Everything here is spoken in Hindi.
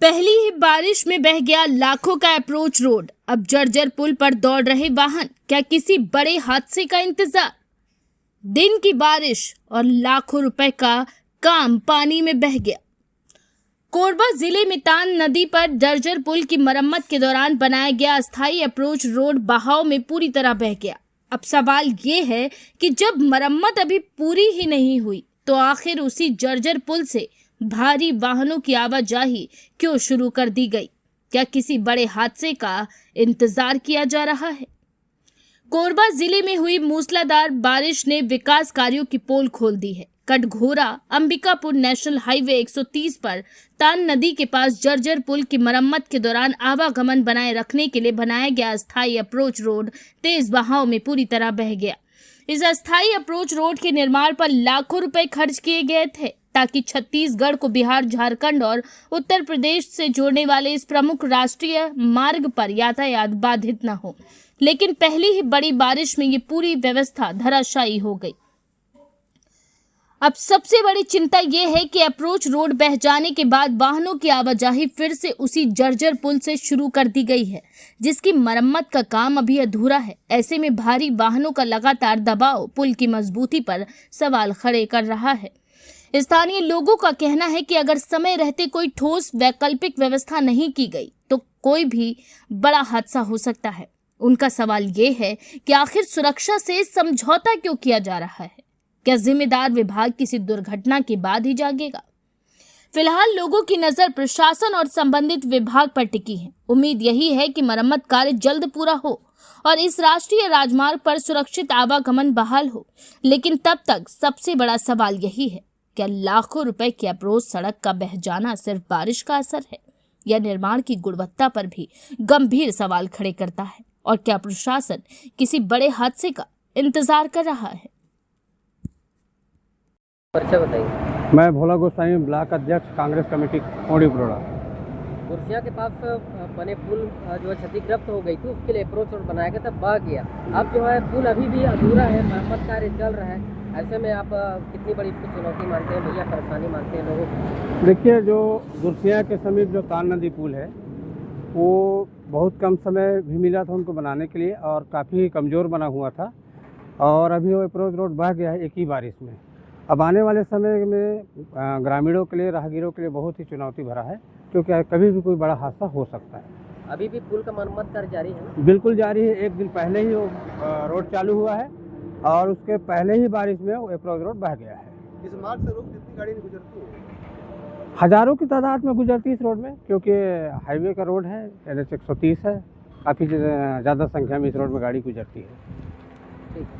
पहली ही बारिश में बह गया लाखों का अप्रोच रोड। अब जर्जर पुल पर दौड़ रहे वाहन, क्या किसी बड़े हादसे का इंतजार? दिन की बारिश और लाखों रुपए का काम पानी में बह गया। कोरबा जिले में तान नदी पर जर्जर पुल की मरम्मत के दौरान बनाया गया अस्थायी अप्रोच रोड बहाव में पूरी तरह बह गया। अब सवाल ये है कि जब मरम्मत अभी पूरी ही नहीं हुई तो आखिर उसी जर्जर पुल से भारी वाहनों की आवाजाही क्यों शुरू कर दी गई? क्या किसी बड़े हादसे का इंतजार किया जा रहा है? कोरबा जिले में हुई मूसलाधार बारिश ने विकास कार्यों की पोल खोल दी है। कटघोरा अंबिकापुर नेशनल हाईवे 130 पर तान नदी के पास जर्जर पुल की मरम्मत के दौरान आवागमन बनाए रखने के लिए बनाया गया अस्थायी अप्रोच रोड तेज बहाव में पूरी तरह बह गया। इस अस्थायी अप्रोच रोड के निर्माण पर लाखों रुपए खर्च किए गए थे ताकि छत्तीसगढ़ को बिहार, झारखंड और उत्तर प्रदेश से जोड़ने वाले इस प्रमुख राष्ट्रीय मार्ग पर यातायात बाधित न हो। लेकिन पहली ही बड़ी बारिश में ये पूरी व्यवस्था धराशायी हो गई। अब सबसे बड़ी चिंता ये है कि अप्रोच रोड बह जाने के बाद वाहनों की आवाजाही फिर से उसी जर्जर पुल से शुरू कर दी गई है, जिसकी मरम्मत का काम अभी अधूरा है। ऐसे में भारी वाहनों का लगातार दबाव पुल की मजबूती पर सवाल खड़े कर रहा है। स्थानीय लोगों का कहना है कि अगर समय रहते कोई ठोस वैकल्पिक व्यवस्था नहीं की गई तो कोई भी बड़ा हादसा हो सकता है। उनका सवाल ये है कि आखिर सुरक्षा से समझौता क्यों किया जा रहा है? क्या जिम्मेदार विभाग किसी दुर्घटना के बाद ही जागेगा? फिलहाल लोगों की नजर प्रशासन और संबंधित विभाग पर टिकी है। उम्मीद यही है कि मरम्मत कार्य जल्द पूरा हो और इस राष्ट्रीय राजमार्ग पर सुरक्षित आवागमन बहाल हो। लेकिन तब तक सबसे बड़ा सवाल यही है, क्या लाखों रुपए की अप्रोच सड़क का बह जाना सिर्फ बारिश का असर है या निर्माण की गुणवत्ता पर भी गंभीर सवाल खड़े करता है? और क्या प्रशासन किसी बड़े हादसे का इंतजार कर रहा है? परिचय बताइए। मैं भोला गोसाई, ब्लॉक अध्यक्ष, कांग्रेस कमेटी कोड़ी बरोड़ा। कुर्सिया के पास बने पुल जो है क्षतिग्रस्त हो गई थी, उसके लिए अप्रोच रोड बनाया गया था, बह गया। अब जो है पुल अभी भी अधूरा है, मरम्मत कार्य चल रहा है। ऐसे में आप कितनी बड़ी इसको चुनौती मानते हैं भैया, परेशानी मानते हैं लोगों को? देखिए, जो गुरसिया के समीप जो तान नदी पुल है वो बहुत कम समय भी मिला था उनको बनाने के लिए और काफ़ी कमज़ोर बना हुआ था और अभी वो अप्रोच रोड बह गया है एक ही बारिश में। अब आने वाले समय में ग्रामीणों के लिए, राहगीरों के लिए बहुत ही चुनौती भरा है, क्योंकि कभी भी कोई बड़ा हादसा हो सकता है। अभी भी पुल का मरम्मत कार्य जारी है? बिल्कुल जारी है। एक दिन पहले ही वो रोड चालू हुआ है और उसके पहले ही बारिश में वो अप्रोच रोड बह गया है। इस मार्ग से रोज कितनी गाड़ी गुजरती है? हज़ारों की तादाद में गुजरती है इस रोड में, क्योंकि हाईवे का रोड है, NH 130 है। काफ़ी ज़्यादा संख्या में इस रोड में गाड़ी गुजरती है। ठीक है।